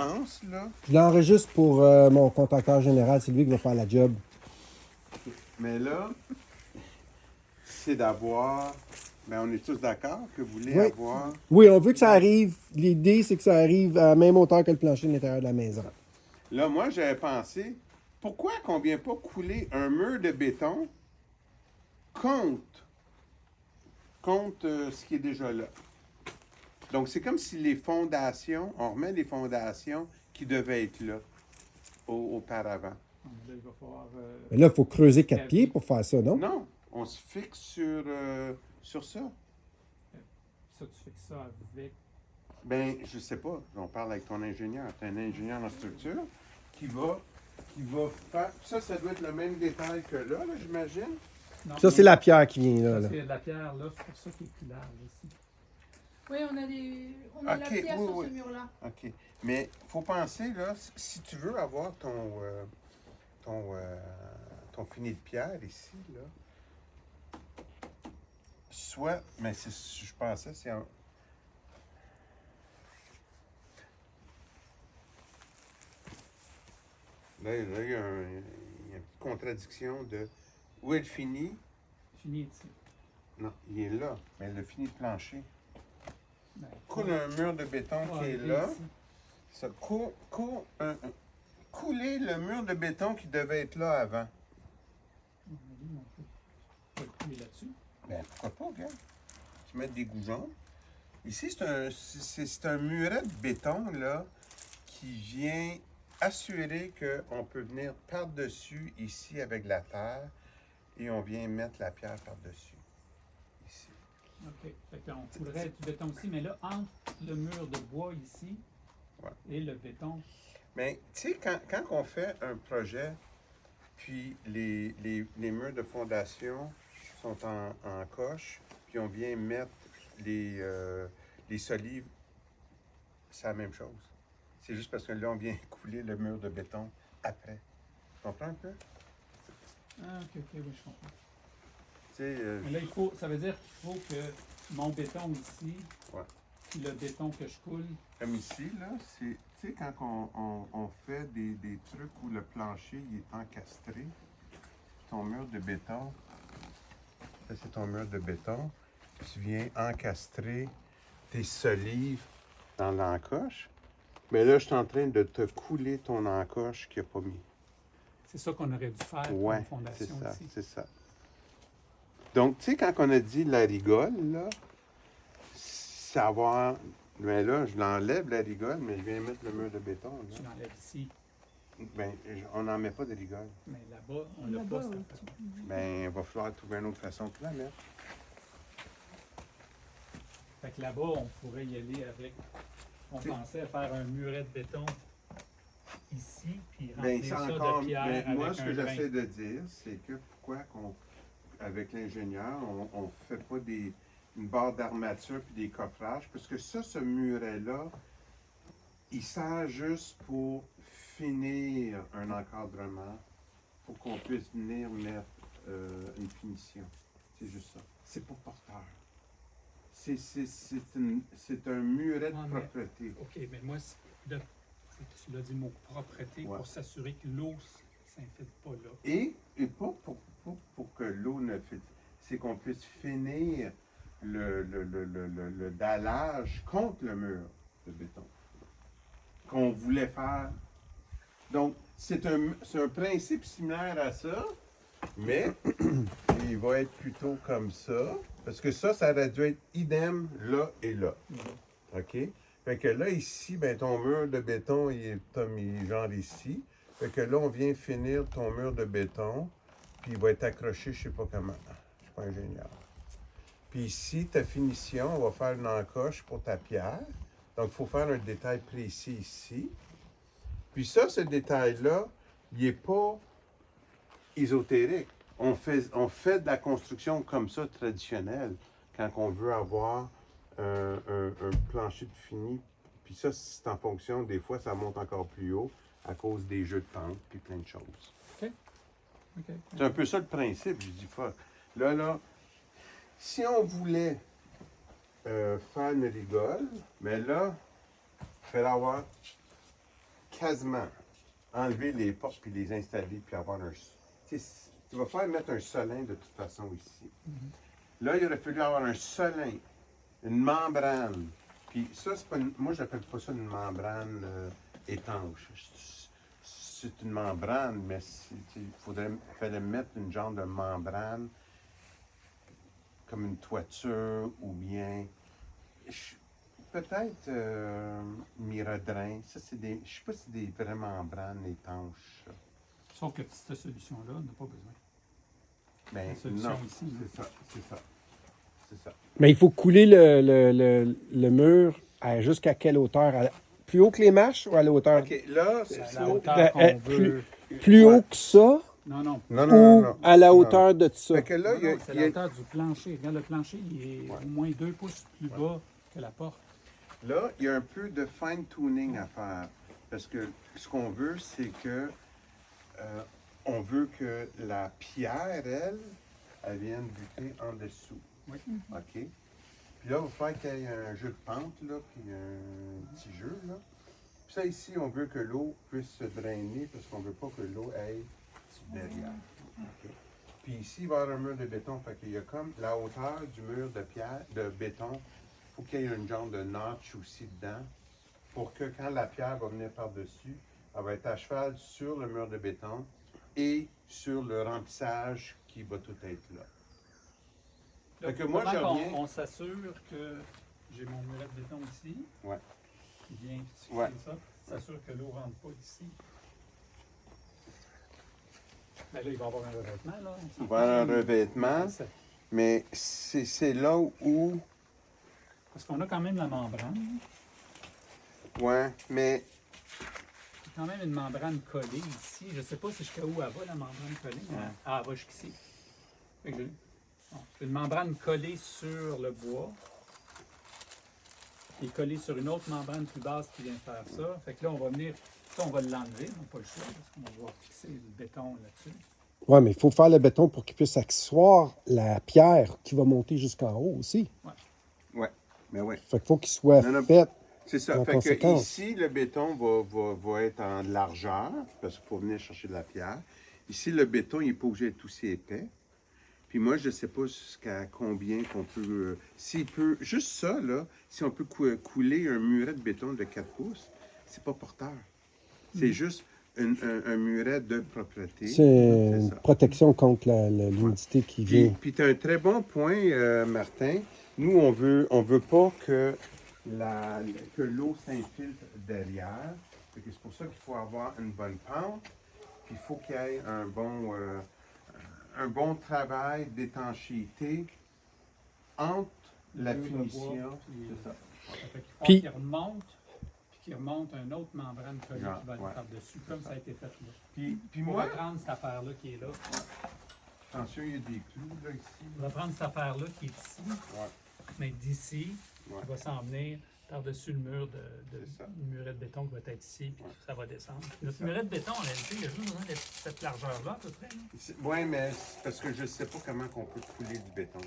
pense, là. Je l'enregistre pour mon contacteur général. C'est lui qui va faire la job. Mais là, c'est d'avoir. Ben, on est tous d'accord que vous voulez Oui. avoir. Oui, on veut que ça arrive. L'idée, c'est que ça arrive à la même hauteur que le plancher de l'intérieur de la maison. Là, moi, j'avais pensé, pourquoi qu'on vient pas couler un mur de béton contre ce qui est déjà là? Donc, c'est comme si les fondations, on remet les fondations qui devaient être là auparavant. Là, il va falloir. Mais là, il faut creuser 4 pieds pour faire ça, non? Non, on se fixe sur ça. Ça, tu fais que ça avec. Ben, je sais pas. On parle avec ton ingénieur. Tu es un ingénieur en structure qui va faire. Ça doit être le même détail que là, j'imagine. Non, Ça, c'est la pierre qui vient là. Parce là. qu'il y a de la pierre là, c'est pour ça qu'il est plus large ici. Oui, on a la Ok, pierre oui, sur oui. ce mur-là. OK. Mais faut penser, là, si tu veux avoir ton fini de pierre ici, là, soit, mais je pensais, c'est un. Là, il y a une petite contradiction de où est le fini? Fini ici. Non, il est là, mais le fini de plancher. Ben, Coule un mur de béton qui est là. ici. Ça couler le mur de béton qui devait être là avant. On peut le couler là-dessus. Ben, pourquoi pas, regarde. Tu mets des goujons. Ici, c'est un muret de béton, là, qui vient assurer qu'on peut venir par-dessus, ici, avec la terre, et on vient mettre la pierre par-dessus. Ici. OK. Fait qu'on coulerait du béton aussi, mais là, entre le mur de bois ici Ouais. et le béton. Mais, tu sais, quand on fait un projet, puis les murs de fondation sont en coche, puis on vient mettre les solives, c'est la même chose. C'est juste parce que là, on vient couler le mur de béton après. Tu comprends un peu? Ah, OK, oui, je comprends. Tu sais, Mais là, ça veut dire qu'il faut que mon béton ici, Ouais. puis le béton que je coule, comme ici, là, c'est, tu sais, quand on fait des trucs où le plancher il est encastré, ton mur de béton, ça c'est ton mur de béton, tu viens encastrer tes solives dans l'encoche, mais là, je suis en train de te couler ton encoche qui n'a pas mis. c'est ça qu'on aurait dû faire pour Ouais, une fondation c'est ça, ici. c'est ça. Donc, tu sais, quand on a dit la rigole, là, savoir. Mais là, je l'enlève, la rigole, mais je viens mettre le mur de béton. Tu Là. l'enlèves ici, Ben, on n'en met pas de rigole. mais là-bas, on l'a Là-bas, pas, cette oui. façon. Ben, il va falloir trouver une autre façon de la mettre. Fait que là-bas, on pourrait y aller avec. On pensait à faire un muret de béton ici, puis Ben, remplir c'est ça encore. de pierre Ben, avec moi, ce que un grain. j'essaie de dire, c'est que pourquoi avec l'ingénieur, on ne fait pas une barre d'armature puis des coffrages, parce que ça, ce muret-là, il sert juste pour finir un encadrement, pour qu'on puisse venir mettre une finition. C'est juste ça. C'est pas porteur. C'est un muret de Ah, mais- propreté. OK, mais moi, tu l'as dit le mot propreté Ouais. pour s'assurer que l'eau ne s'infiltre pas là. Et pas pour que l'eau ne fait. C'est qu'on puisse finir le dallage contre le mur de béton. Qu'on voulait faire. Donc, c'est un principe similaire à ça, mais il va être plutôt comme ça. Parce que ça aurait dû être idem là et là. OK? Fait que là, ici, ben, ton mur de béton, il est genre ici. Fait que là, on vient finir ton mur de béton, puis il va être accroché, je sais pas comment. Je suis pas ingénieur. Puis ici, ta finition, on va faire une encoche pour ta pierre. Donc, il faut faire un détail précis ici. Puis ça, ce détail-là, il n'est pas ésotérique. On fait de la construction comme ça, traditionnelle, quand on veut avoir un plancher de fini. Puis ça, c'est en fonction, des fois, ça monte encore plus haut à cause des jeux de pente, puis plein de choses. OK. C'est un peu ça le principe, je dis fuck. Là, si on voulait faire une rigole, mais là, il fallait avoir quasiment enlever les portes puis les installer puis avoir un. Tu sais, tu vas faire mettre un solin de toute façon ici. Là, il aurait fallu avoir un solin, une membrane. Puis ça, c'est pas moi, je n'appelle pas ça une membrane étanche. C'est une membrane, mais il fallait mettre une genre de membrane comme une toiture ou bien peut-être Miradrin. Ça, c'est des. Je sais pas si c'est des vraies membranes étanches. Ça. Sauf que cette solution-là, on n'a pas besoin. Ben, La solution non, ici, c'est ça. Mais il faut couler le mur jusqu'à quelle hauteur? Plus haut que les marches ou à la hauteur? OK, là, La hauteur qu'on veut. Plus haut que ça Non, non. ou à la hauteur de ça? Fait que là, Non, non, c'est la hauteur du plancher. Regarde, le plancher, il est au moins 2 pouces plus bas que la porte. là, il y a un peu de fine-tuning à faire. Parce que ce qu'on veut, c'est que on veut que la pierre, elle vienne buter en dessous. Oui. OK? Puis là, il va falloir qu'il y ait un jeu de pente, là, puis un petit jeu, là. Puis ça, ici, on veut que l'eau puisse se drainer parce qu'on ne veut pas que l'eau aille derrière. OK? Puis ici, il va y avoir un mur de béton. Fait qu'il y a comme la hauteur du mur de pierre, de béton. Il faut qu'il y ait une genre de notch aussi dedans pour que quand la pierre va venir par-dessus, elle va être à cheval sur le mur de béton et sur le remplissage qui va tout être là. Là, Fait que moi, je comment reviens- on s'assure que j'ai mon muret de béton ici. Ouais. Qui vient fixer Ouais. ça. S'assure que l'eau ne rentre pas ici. Ben là, il va y avoir un revêtement, là. Il va y avoir un revêtement, C'est- mais c'est là où... Parce qu'on a quand même la membrane. Ouais, mais Il y a quand même une membrane collée ici. Je ne sais pas si jusqu'à où elle va, la membrane collée. Mais elle va jusqu'ici. Fait que une membrane collée sur le bois. Qui est collée sur une autre membrane plus basse qui vient faire ça. Fait que là, on va venir. Ça, on va l'enlever. On n'a pas le choix parce qu'on va devoir fixer le béton là-dessus. Oui, mais il faut faire le béton pour qu'il puisse accessoire la pierre qui va monter jusqu'en haut aussi. ouais, mais ouais. Fait qu'il faut qu'il soit Non, non. fait. C'est ça. En Fait que conséquence. ici, le béton va être en largeur, parce qu'il faut venir chercher de la pierre. Ici, le béton, il n'est pas obligé d'être aussi épais. Puis moi, je ne sais pas jusqu'à combien qu'on peut... s'il peut... Juste ça, là, si on peut couler un muret de béton de 4 pouces, c'est pas porteur. C'est juste un muret de propreté. C'est une ça. protection contre l'humidité qui vient. Puis tu as un très bon point, Martin. Nous, on veut pas que l'eau s'infiltre derrière. Fait que c'est pour ça qu'il faut avoir une bonne pente. Puis il faut qu'il y ait un bon travail d'étanchéité entre la Le mur de bois, finition. puis- C'est ça. Fait qu'il faut Puis- qu'il remonte, puis qu'il remonte un autre membrane collée Genre, qui va être ouais. par-dessus, comme ça a été fait là. Puis On moi, va prendre cette affaire-là qui est là. attention, il y a des clous là ici. On va prendre cette affaire-là qui est ici, Ouais. mais d'ici, Ouais. qui va s'en venir par-dessus le mur C'est ça. le muret de béton qui va être ici, puis Ouais. ça va descendre. Notre ça. muret de béton, en réalité, il a juste besoin de cette largeur-là, à peu près. là. Oui, mais c'est parce que je ne sais pas comment on peut couler du béton.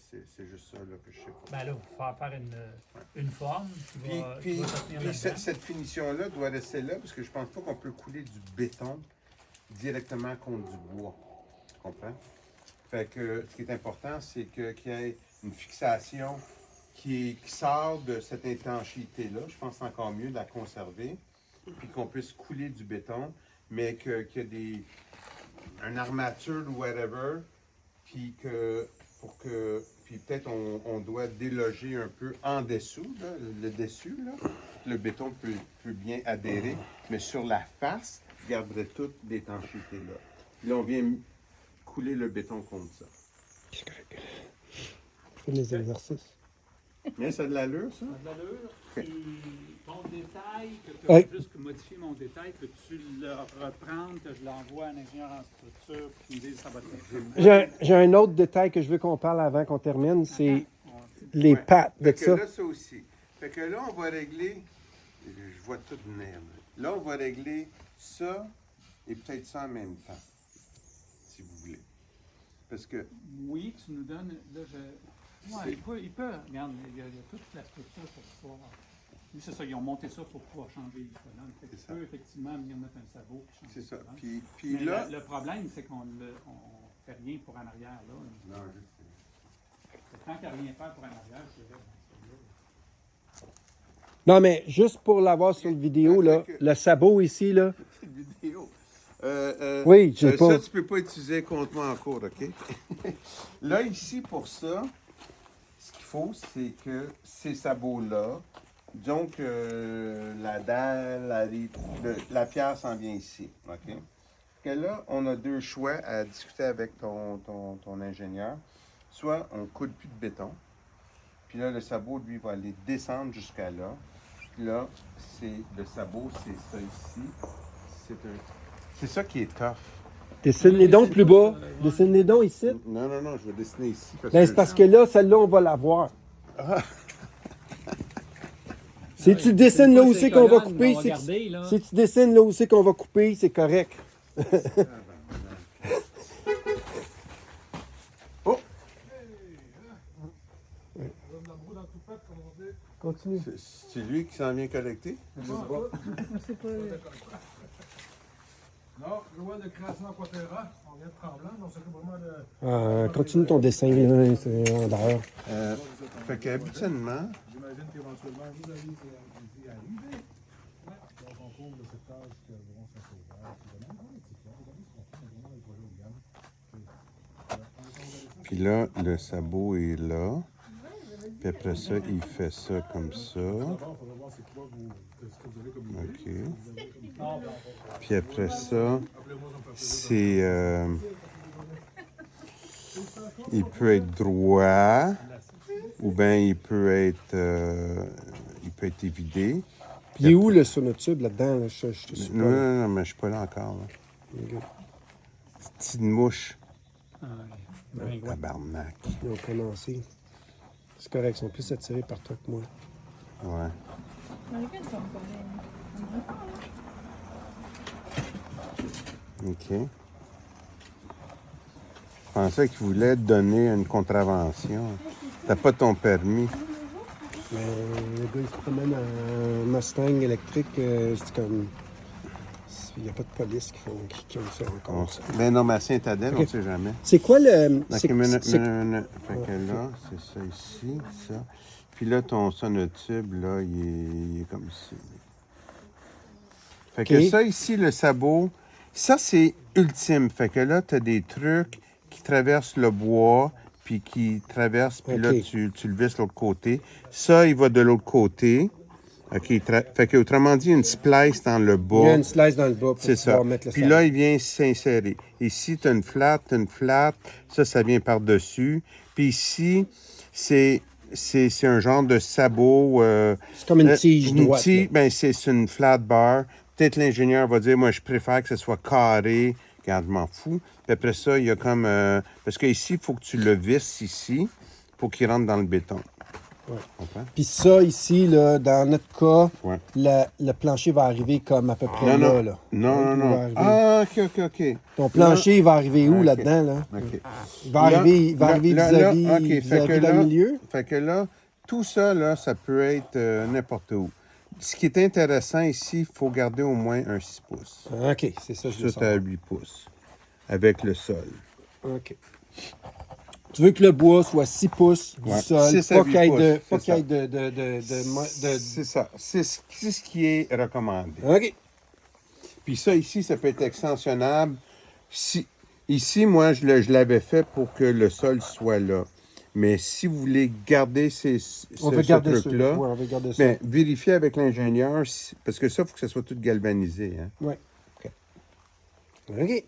C'est juste ça là, que je sais pas. Ben là, il faut faire une forme qui Puis, va, puis- qui va se tenir puis là-dedans. cette finition-là doit rester là parce que je pense pas qu'on peut couler du béton directement contre du bois. Tu comprends? Fait que ce qui est important, c'est qu'il y ait une fixation qui sort de cette étanchéité-là. Je pense que c'est encore mieux de la conserver. Puis qu'on puisse couler du béton, mais qu'il y ait une armature ou whatever, puis puis peut-être on doit déloger un peu en dessous, là, le dessus, là. Le béton peut bien adhérer, mais sur la face, il garderait toute l'étanchéité là. Puis là, on vient couler le béton contre ça. Fais les exercices. Mais ça a de l'allure, ça? Ça a de l'allure. Ok. Puis ton détail, que tu Oui. as juste modifier mon détail, que tu le reprennes, que je l'envoie à un ingénieur en structure, puis tu me dises ça va te J'ai un autre détail que je veux qu'on parle avant qu'on termine, c'est les Ouais. pattes de Fait que ça. là, ça aussi. Fait que là, on va régler, je vois tout venir. Là, on va régler ça et peut-être ça en même temps, si vous voulez. Parce que, Oui, tu nous donnes. Là, ouais, il peut. Regarde, il y a toute la structure pour pouvoir. Lui, c'est ça, ils ont monté ça pour pouvoir changer les colonnes. Fait que tu C'est ça. peux effectivement venir mettre un sabot et changer C'est les ça. colonnes. Puis Mais là... le problème, c'est qu'on ne fait rien pour en arrière. Là. Non, je sais. Fait que tant qu'à rien faire pour en arrière, je dirais, Non, mais juste pour l'avoir sur la vidéo, là, le sabot ici, là. Vidéo. Oui, j'ai pas. Ça, tu peux pas utiliser contre moi en cours, OK? Là, ici, pour ça, ce qu'il faut, c'est que ces sabots-là, donc la dalle, la pierre s'en vient ici, OK? Que là, on a deux choix à discuter avec ton ingénieur. Soit on coule plus de béton, puis là, le sabot, lui, va aller descendre jusqu'à là. Puis là, le sabot, c'est ça ici. C'est ça qui est tough. Dessine les dons plus bas. Dessine les dons ici. Non, je vais dessiner ici. Ben, c'est parce que là, celle-là, on va la voir. Si tu dessines là où c'est qu'on va couper, si tu dessines là où c'est qu'on va couper, c'est correct. Oh! Continue. C'est lui qui s'en vient collecter? Non, loi de création à Quatera, on vient de Tremblant, mais on s'occupe vraiment de... Continue ton dessin, là, c'est d'ailleurs. Fait qu'habituellement, J'imagine qu'éventuellement, vous allez y arriver. Donc, on couvre le secteur jusqu'à environ Saint-Sauveur. puis là, le sabot est là. Puis après ça, il fait ça comme ça. D'abord, il faudra voir c'est quoi ce que vous avez comme idée. OK. Puis après ça, c'est... il peut être droit, ou bien il peut être évidé. Puis il est où le sonotube là-dedans? Là? Je te suis pas. Non, mais je suis pas là encore. Là. Ok. Petite mouche. ouais. Tabarnak. Ils ont commencé. C'est correct, ils sont plus attirés par toi que moi. Ouais. OK. Je pensais qu'il voulait te donner une contravention. T'as pas ton permis. Mais le gars, il se promène en Mustang électrique. C'est comme. Il n'y a pas de police qui ont ça encore. Ben non, mais à Saint-Adèle, on ne sait jamais. C'est quoi le. Ok, c'est- minute. c'est- Fait que là, c'est ça ici, ça. Puis là, ton sonotube, là, il est comme ici. Fait que Ok. ça, ici, le sabot, ça, c'est ultime. Fait que là, tu as des trucs qui traversent le bois, puis qui traversent, puis là, Ok. tu le visses de l'autre côté. Ça, il va de l'autre côté. OK, fait que, autrement dit, une splice dans le Il y a bas. une slice dans le bas pour C'est ça. pouvoir mettre le Puis sabot. là, il vient s'insérer. Ici, tu as une flat. Ça vient par-dessus. Puis ici, c'est un genre de sabot. C'est comme une tige droite. là. Ben, c'est une flat bar. Peut-être l'ingénieur va dire, moi, je préfère que ce soit carré. Regarde, je m'en fous. Puis après ça, il y a comme... parce qu'ici, il faut que tu le visses ici pour qu'il rentre dans le béton. Ouais. Tu comprends? Puis ça, ici, là, dans notre cas, Ouais. le plancher va arriver comme à peu près Non, là. non. Là. Non, Il non, va non. arriver. Ah, OK. Ton plancher, il va arriver où Ok. là-dedans? Là? OK. Il va arriver vis-à-vis OK, fait vis-à-vis que dans là, le milieu? fait que là, tout ça, là, ça peut être n'importe où. Ce qui est intéressant ici, il faut garder au moins un 6 pouces. Ah, OK, c'est ça que je veux Ça, t'as savoir. 8 pouces. Avec le sol. OK. Tu veux que le bois soit 6 pouces du Ouais, sol, 6 à pas 8 qu'il y ait de... pouces, Pas c'est qu'il y ait ça. C'est ça. C'est ce qui est recommandé. OK. Puis ça, ici, ça peut être extensionnable. Ici, moi, je l'avais fait pour que le sol soit là. Mais si vous voulez garder On veut garder ça. truc-là, Ouais, on veut garder ça. ben, vérifiez avec l'ingénieur, parce que ça, il faut que ça soit tout galvanisé. Hein? Ouais. OK.